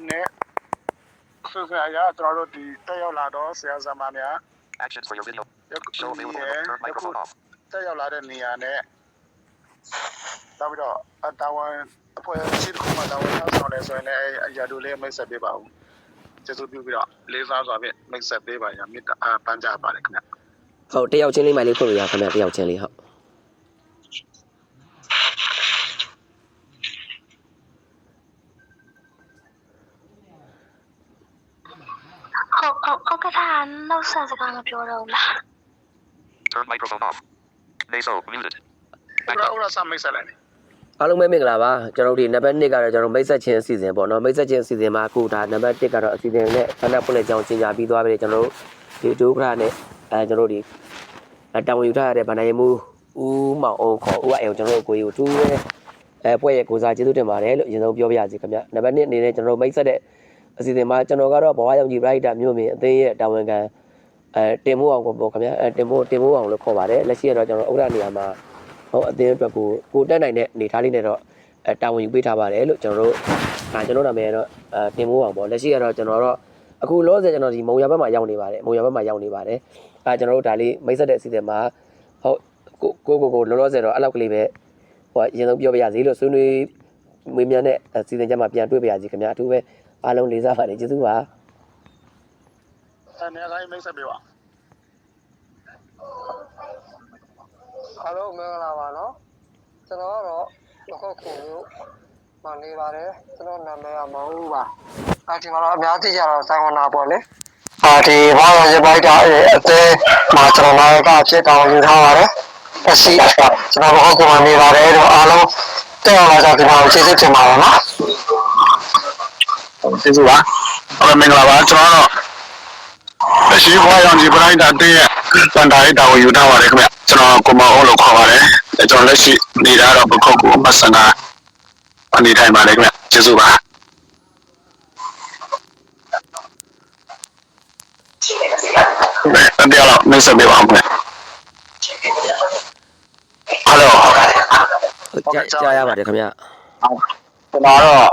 နဲ့ဆိုဆရာရကျွန်တော်တို့ဒီတက်ရောက်လာတော့ဆရာဇမားများ Actions for your video. Show available. Turn ယခု microphone off. တက်ရောက်လာတဲ့နေရာနဲ့နောက်ပြီးတော့တာဝန်အဖွဲ့အစည်းတစ်ခုမှတာဝန်ထမ်းဆောင်လဲဆိုရင်လည်းအရာတို့လေးမိတ်ဆက်ပေးပါဦးကျေးဇူးပြုပြီးတော့လေးစားစွာဖြင့်မိတ်ဆက်ပေးပါရမေတ္တာပန်းကြပါတယ်ခင်ဗျဟုတ်တယောက်ချင်းလေးမှလေးဖွင့်လို့ရခင်ဗျတယောက်ချင်းလေးဟုတ်ဟုတ်ကဲ့နောက်ဆက်စကားမပြောတော့ဘူးလား Turn microphone off. Naso muted. ဥရဆမိတ်ဆက်လိုက်နေအားလုံးပဲမင်္ဂလာပါကျွန်တော်တို့ဒီနံပါတ်1ကတော့ကျွန်တော်မိတ်ဆက်ချင်းအစီအစဉ်ပေါ့နော်မိတ်ဆက်ချင်းအစီအစဉ်မှာအခုဒါနံပါတ်1ကတော့အစီအစဉ်နဲ့ဆန္ဒဖွင့်လက်ကြောင်းရှင်းပြပြီးသွားပြီကျွန်တော်တို့ဒီဒုက္ခနဲ့ကျွန်တော်တို့ဒီတာဝန်ယူထားရတဲ့ဗန္ဒာယမှုဦးမောင်အောင်ခေါ်ဦးအအောင်ကျွန်တော်တို့ကိုကြီးကိုတူးရဲပွဲရဲ့ကိုစားကျေးဇူးတင်ပါတယ်လို့အရင်ဆုံးပြောပြရစီခင်ဗျနံပါတ်2အနေနဲ့ကျွန်တော်တို့မိတ်ဆက်တဲ့အစီအစဉ်မှာကျွန်တော်ကတော့ဘဝရောက်ကြီးပရိုက်တာမြို့မြင်အသိရဲ့တာဝန်ခံတင်မိုးအောင်ကိုပေါ့ခင်ဗျတင်မိုးအောင်လို့ခေါ်ပါတယ်လက်ရှိကတော့ကျွန်တော်ဥဒနေရာမှာဟုတ်အသင်းအတွက်ကိုတက်နိုင်တဲ့အနေထားလေးနဲ့တော့တာဝန်ယူပေးထားပါတယ်လို့ကျွန်တော်တို့နာမည်ကတော့တင်မိုးအောင်ပေါ့လက်ရှိကတော့ကျွန်တော်တော့အခုလောဆယ်ကျွန်တော်ဒီမုံရဘက်မှာရောက်နေပါတယ်ကျွန်တော်တို့ဒါလေးမိတ်ဆက်တဲ့အစီအစဉ်မှာဟုတ်ကိုလောလောဆယ်တော့အဲ့လောက်ကလေးပဲဟိုအရင်ဆုံးပြောပြရစီလို့ဆွေးနွေးမွေးမြန်းတဲ့အစီအစဉ်ကြမှာပြန်တွေ့ပြရစီခင်ဗျာအထူးပဲအားလုံးလေးစားပါတယ်ကျေးဇူးပါနေရာတိုင်းမိတ်ဆက်ပေးပါအားလုံးမင်္ဂလာပါနော်ကျွန်တော်ကတော့အခုမျိုးမနေပါတယ်ကျွန်တော်နာမည်ကမောင်ဦးပါဒီမှာတော့အများကြီးကြတော့စိုင်းဝနာပေါ့လေဒီဘာသာရေးပိုက်တာအသေးမှာကျွန်တော်ကဖြစ်တောင်းယူထားပါတယ်အစီကျွန်တော်အခုမှနေပါတယ်တော့အားလုံးတက်အောင်လာကြဒီမှာကျေးဇူးတင်ပါတယ်နော်ကျေးဇူးပါဟုတ်မင်္ဂလာပါကျွန်တော်တော့ရှိခွာရောင်ဒီပရိုက်တာတင်းရဲ့စန္ဒာရေးတာကိုယူထားပါတယ်ခင်ဗျကျွန်တော်ကိုမောအောင်လို့ခေါ်ပါတယ်ကျွန်တော်လက်ရှိနေတာတော့ပခုတ်ကိုမဆန္ဒအနေထိုင်ပါတယ်ခင်ဗျကျေးဇူးပါတတရားတော့မိတ်ဆက်ပေးပါဦးခင်ဗျဟယ်လိုဟုတ်ကြားရပါတယ်ခင်ဗျကျွန်တော်တော့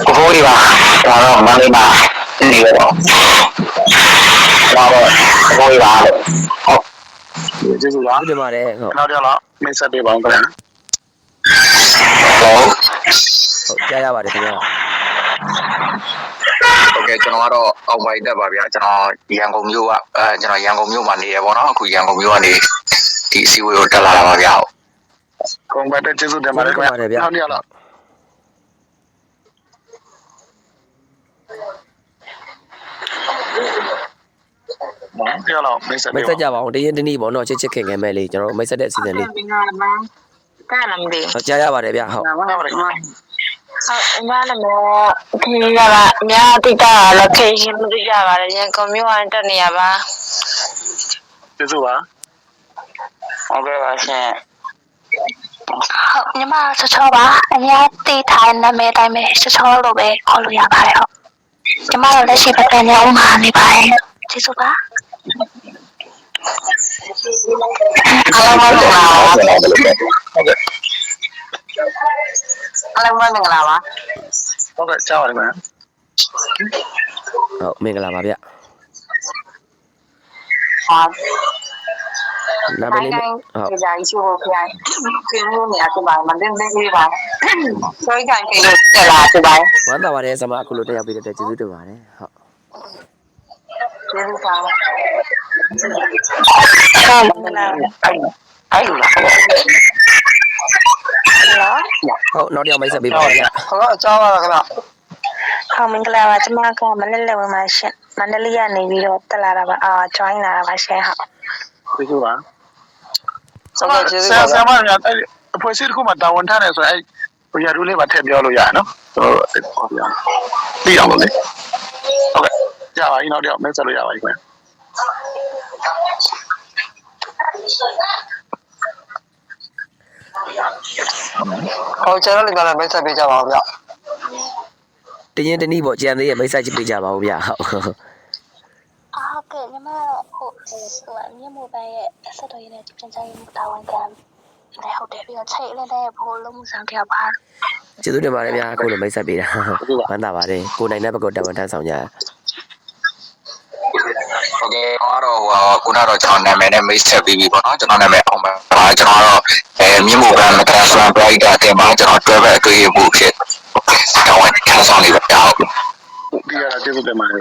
ကိုဖိုးဒီပါကျွန်တော်တော့မန္တလေးမှာနေရတော့တော့ကိုဖိုးဒီပါဟုတ်ကျေးဇူးပါဟုတ်တယ်ပါတယ်ဟုတ်နောက်တရားတော့မိတ်ဆက်ပေးပါဦးခင်ဗျဟုတ်ကြားရပါတယ်ခင်ဗျโอเคကျွန်တော်ကတော့အောက်ပိုင်းတက်ပါဗျာကျွန်တော်ရန်ကုန်မြို့ကကျွန်တော်ရန်ကုန်မြို့မှာနေရပေါ့နော်အခုရန်ကုန်မြို့ကနေဒီအစည်းအဝေးကိုတက်လာတာပါဗျာကွန်ပျူတာကျေးဇူးတင်ပါတယ်ခင်ဗျနောက်တရားတော့တရားတော့မိတ်ဆက်ကြပါအောင်တရင်တနည်းပေါ့နော်ချစ်ခင်ခဲ့မဲ့လေးကျွန်တော်မိတ်ဆက်တဲ့အစီအစဉ်လေးကဲလာမသိဟုတ်ကြားရပါတယ်ဗျဟုတ်ဟုတ်အများနဲ့ခေရပါအများတိတာ location မသိကြပါနဲ့ရန်ကုန်မြို့ဝင်တက်နေရပါကျေးဇူးပါဟုတ်ကဲ့ပါရှင်ဟုတ်ညီမချောပါအများတိထိုင်နာမည်တိုင်းပဲချောလို့ပဲခေါ်လို့ရပါတယ်ဟုတ်ညီမတို့လက်ရှိပဲပြန်ရအောင်မှာနေပါတယ်ကျေးဇူးပါအားလုံးမင်္ဂလာပါဟုတ်ကဲ့အားလုံးမင်္ဂလာပါဟုတ်ကဲ့ကြားပါတယ်ခင်ဗျဟုတ်မင်္ဂလာပါဗျနာမည်လေးဟုတ်ကြာရှိဖို့ခိုင်းကျင်းလို့နေရာပြပါမတင်သေးသေးပါဆွဲခိုင်းကိလို့တက်လာပြပါဝမ်းသာပါတယ်ဆမအခုလိုတက်ရောက်ပြီးတဲ့ကျေးဇူးတင်ပါတယ်ဟုတ်ကျေးဇူးပါဟုတ်မင်္ဂလာအဲ့လိုလားဟုတ်နောက်တစ်ယောက်မိတ်ဆက်ပေးပါဗျဟုတ်အကြောင်းပါလားခင်ဗျဟုတ်မင်္ဂလာပါကျွန်မကမနေ့လည်းဝင်ပါရှင်မန္တလေးကနေပြီးတော့တက်လာတာပါjoin လာတာပါရှင်ဟုတ်ကျေးဇူးပါဆရာမများအဖွဲ့အစည်းတစ်ခုမှတာဝန်ထမ်းတယ်ဆိုရင်ဟိုရတူးလေးပါထည့်ပြောလို့ရရနော်ကျွန်တော်တို့ပြီးအောင်လို့လေဟုတ်ကဲ့ကြာပါပြီနောက်တော့မိတ်ဆက်လို့ရပါပြီခင်ဗျဟုတ်ကျွန်တော်လည်းမိတ်ဆက်ပေးကြပါဦးဗျတရင်တနည်းပေါ့ကြံသေးရဲ့မိတ်ဆက်ချပေးကြပါဦးဗျဟုတ်ဟုတ်ကဲ့ညီမဟိုမြန်မာဘဏ်ရဲ့ဆက်တော်ရည်နဲ့ပြန်ချရေးတာဝန်ခံ လည်းဟုတ်တယ်ပြီးတော့ချိတ်လည်းဘိုးလုံးမှုဆောင်ပြောပါ ကျေးဇူးတင်ပါတယ်ဗျာအခုလိုမိတ်ဆက်ပေးတာဝမ်းသာပါတယ်ကိုနိုင်တဲ့ဘက်ကိုတဝန်ထမ်းဆောင်ကြ โอเคအားတော့ခုနတော့ကျွန်တော်နာမည်နဲ့ mix ချက်ပြီးပြီပေါ့နော်ကျွန်တော်နာမည်အောင်ပါကျွန်တော်တော့မြင့်မို့ကမကန်ဆန်ပရိုက်တာတင်ပါကျွန်တော် travel အတွေ့အမှုဖြစ်တော့ခန်းဆောင်လေးပဲဟုတ်ဒီရတာကျေးဇူးတင်ပါတယ်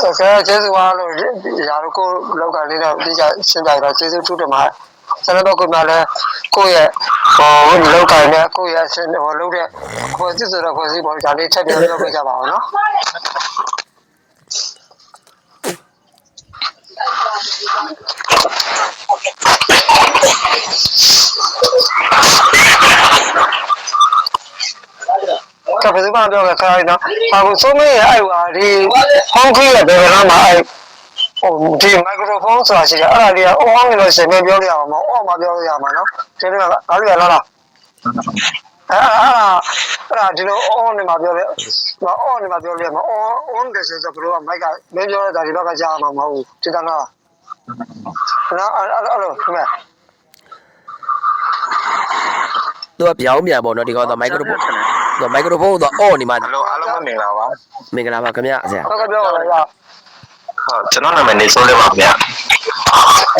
โอเคကျေးဇူးပါလို့ရာတို့ကိုလောက်ကလေးတော့ဒီကရှင်းပြတော့ကျေးဇူးထူးတယ်မှာကျွန်တော်တို့ကမှလည်းကိုယ့်ရဲ့လောက်ကနဲ့ကိုယ့်ရဲ့ဆင်းလုပ်တဲ့ဖွဲ့စည်းဆိုတော့ဖွဲ့စည်းပေါ်ဒါလေးချက်ပြပြောပြကြပါအောင်နော်ကဘယ်သူမှပြောကြခိုင်းနော်အခုဆုံးမရဲ့အဲ့ဟာဒီဟောင်းကြီးရဲ့ဘယ်ကတော့မှအဲ့ဒီမိုက်ခရိုဖုန်းဆိုတာရှိတယ်အဲ့ဒါလေးကအောင်းနေလို့ရှင်မပြောရအောင်မအော်မပြောရမှာနော်ဒီနေ့ကဘာလို့ရလားအဲ့ဒါဒီလိုအော်နေမှာပြောလေအော်နေမှာပြောလေမအော်တယ်ဆိုတော့ဘလို့ကမိုက်ကမင်းပြောတဲ့ဒါဒီဘက်ကကြားမှာမဟုတ်ဘူးဒီကနော်နော်အဲ့လိုခင်ဗျသူကပြောင်းပြန်ပေါ့နော်ဒီကောင်တော့မိုက်ခရိုဖုန်းတော့မိုက်ခရိုဖုန်းတော့အော်နေမှာ ဟယ်လိုအားလုံးမင်္ဂလာပါ မင်္ဂလာပါခင်ဗျာဆရာ ဟုတ်ကဲ့ပြောပါလားဟုတ်ကျွန်တော်နာမည်နေဆိုးလေးပါဗျာ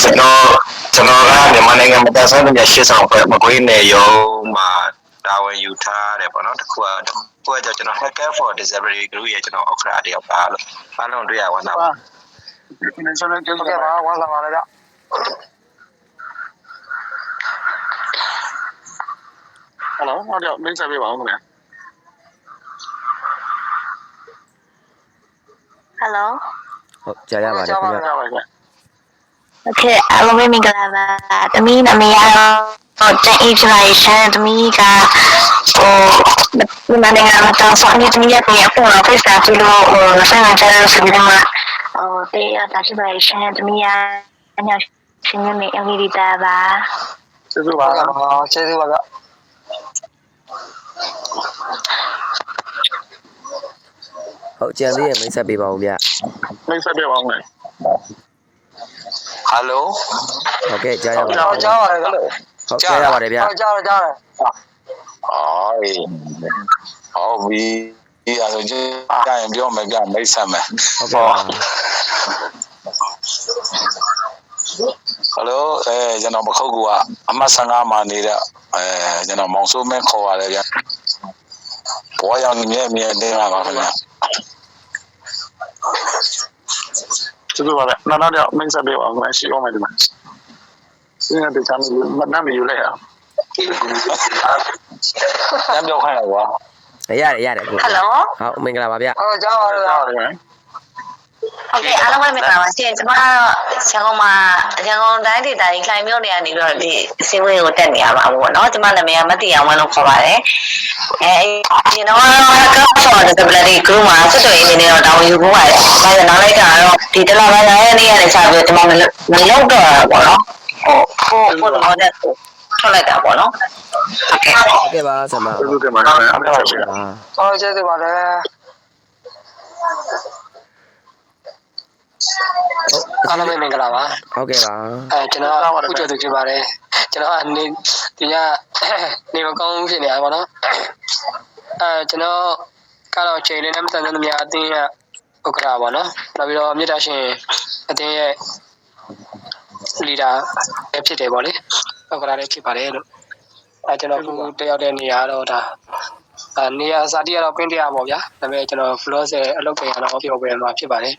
ကျွန်တော်ကမြန်မာနိုင်ငံမှာတဆိုင်တဲ့ရှေ့ဆောင်ပဲမကွေးနယ်ရုံးမှာတာဝန်ယူထားတယ်ပေါ့နော်တခုကကျွန်တော် Hacker for Disability Group ရဲ့ကျွန်တော်ဥက္ကဋ္ဌတယောက်ပါလို့အားလုံးတွေ့ရဝမ်းသာပါဒီနေ့ဆက်လက်ကျေးဇူး ဟုတ် တင် ကဲ့ ပါ ပါဝမ်းသာပါလေဗျဟယ်လိုဟောတော့မိတ်ဆက်ပေးပါဦးခင်ဗျာ ဟယ်လို ဟုတ်ကြားရပါတယ်ခင်ဗျာ ကြားပါခင်ဗျာ โอเคအားလုံးမင်္ဂလာပါသမီးနာမည်ကတော့တင်အေးပြလိုက်ရှင်သမီးကမြန်မာနိုင်ငံမှာတောင်းဆိုနေသမီးရဲ့ပြန်ပေါ်လာတဲ့စာကြည့်လို့ဆက်နေကြတဲ့ဆိုပြီးတော့တရားတာရှိပါရှင်သမီးအညာရှင်နေအငြိတာပါ ကျေးဇူးပါ ဟုတ်ကဲ့ပါကျေးဇူးပါဗျ ဟုတ်ကြံသေးရဲ့မိတ်ဆက်ပေးပါဦးဗျာ မိတ်ဆက်ပေးပါဦးခင်ဗျာ ဟယ်လို ဟုတ်ကဲ့ကြားရပါတယ် ကြားပါတယ်ဗျ ဟုတ်ကြားရပါတယ်ဗျာ ကြားတယ် အေးဟုတ်ပြီဒီအဆိုချင်းကြရင်ပြောမယ်ပြမိတ်ဆက်မယ် ဟုတ်ကဲ့ပါ ဟယ်လိုကျွန်တော်မခုတ်ကူကအမှတ်15မှာနေတဲ့ကျွန်တော်မောင်စိုးမင်းခေါ်ရတယ်ဗျဘောရောင်မြဲတင်းလာပါခင်ဗျာ ကျေးဇူးပါဗျာနောက်တော့မိတ်ဆက်ပေးပါဦးခင်ဗျာရှိအောင်မယ်ဒီမှာစင်းတဲ့ချမ်းမနမ်းမယူလိုက်အောင် တမ်းပြောခိုင်းလိုက်ကွာ ရတယ်ကို ဟယ်လို ဟုတ်မင်္ဂလာပါဗျာ ဟုတ်ကြားပါတယ်ဗျ ကြားပါတယ်ခင်ဗျာ โอเคအားလုံးပဲမင်္ဂလာပါရှင်ကျွန်မရန်ကုန်မှာရန်ကုန်တိုင်းဒေသကြီးခိုင်မြို့နယ်ကနေပြီးတော့ဒီအစည်းအဝေးကိုတက်နေရပါဘူးပေါ့နော်ကျွန်မနာမည်ကမတီအောင်ဝင်းလို့ခေါ်ပါတယ်ဒီတော့ for disability group မှာဆက်သွယ်ရေးအနေနဲ့တော့တာဝန်ယူဖို့ပါတယ်ဒါကြောင့်နောက်လိုက်တာကတော့ဒီတလားပိုင်းရဲ့နေ့ရက်နဲ့စပြီးကျွန်မမလုပ်တော့တာပေါ့နော်ဟုတ်တော့တဲ့ထွက်လိုက်တာပေါ့နော်โอเค ဟုတ်ကဲ့ပါဆရာမ ကျေးဇူးတင်ပါတယ်ခင်ဗျာအမှတ်ဆက်ပေးပါ ဟုတ်ကျေးဇူးပါတယ်အားလုံးမင်္ဂလာပါ ဟုတ်ကဲ့ပါ ကျွန်တော်ဥကြသူဖြစ်ပါတယ်ကျွန်တော်ကနေဒီကနေမကောင်းဖြစ်နေတာပေါ့နော်ကျွန်တော်ကတော့ချိန်လေးနဲ့မတန်တဲ့များအတင်းရဥက္ကဋ္ဌပေါ့နော်နောက်ပြီးတော့မြေတားရှင်အတင်းရဲ့လီဒါဖြစ်တယ်ပေါ့လေဥက္ကဋ္ဌလည်းဖြစ်ပါတယ်လို့ကျွန်တော်ခုတယောက်တဲ့နေရာတော့ဒါနေရာစာတိကတော့ပင်းတရားပေါ့ဗျာဒါပေမဲ့ကျွန်တော် floor ရဲ့အလုပ်ပြန်ကတော့ပြောပြမှာဖြစ်ပါတယ်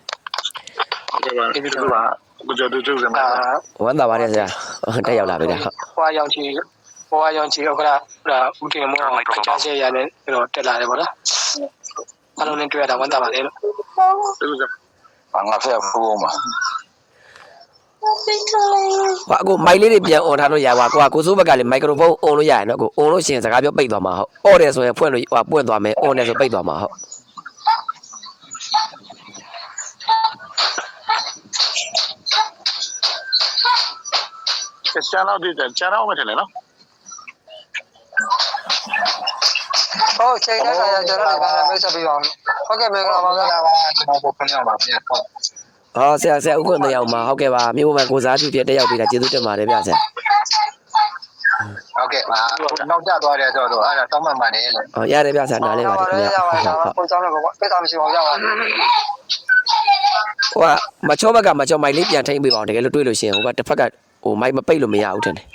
ဟုတ်ကဲ့ပါကျေးဇူးပါကိုကျော်သူကျေးဇူးတင်ပါတယ် ဝမ်းသာပါတယ်ဆရာတက်ရောက်လာပြီလား ဟိုအရောင်ချီဥက္ကဋ္ဌဦးတင်မောအချားချက်ရနဲ့ကျွန်တော်တက်လာတယ်ပေါ့နော်အားလုံးနဲ့တွေ့ရတာဝမ်းသာပါတယ်လို့ ကျေးဇူးတင် ငါဖက်ဖို့မှာ ဟာကိုမိုက်လေးတွေပြန်អွန်ထားလို့ရပါကိုစိုးဘက်ကလည်းမိုက်ခရိုဖုန်းអွန်လို့ရရနော်ကိုអွန်လို့ရှိရင်စကားပြောပိတ်သွားမှာဟုတ်អော့တယ်ဆိုရင်ဖွင့်လို့ပွင့်သွားမယ်អွန်တယ်ဆိုပိတ်သွားမှာဟုတ် ကျန်တော့ဒီကျန်တော့မထင်နဲ့နော် ဟုတ်ချိန်တဲ့ခါကျကျွန်တော်လည်းမိတ်ဆက်ပေးပါဦးဟုတ်ကဲ့မင်္ဂလာပါဗျာ ကျွန်တော်ကိုခဏပါဗျာ ဟောဆရာဥက္ကွန်တယောက်မှာဟုတ်ကဲ့ပါမြို့မှာကိုစားပြုပြတက်ရောက်ပြီးတာကျေးဇူးတင်ပါတယ်ဗျဆရာ ဟုတ်ကဲ့ပါနောက်ကျသွားတယ်ဆိုတော့အဲ့ဒါတောင်းမှန်ပါတယ်လို့ ဟောရတယ်ဗျဆရာနားလဲပါတယ်ခင်ဗျာ ရပါတယ်ကိုကြောင်းလည်းပေါ့ပြဿနာမရှိပါဘူးရပါဘူး ဟိုကမချောဘက်ကမချောမိုက်လေးပြန်ထိမ့်ပေးပါအောင်တကယ်လို့တွေးလို့ရှိရင်ဟိုကတစ်ဖက်ကဟိုမိုက်မပိတ်လို့မရဘူးထင်တယ်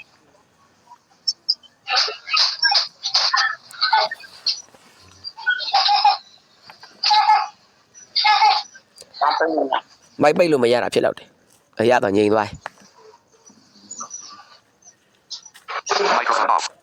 မိုက်ပိတ်လို့မရတာဖြစ်တော့တယ်အရတော့ငြိမ်သွား Microphone off.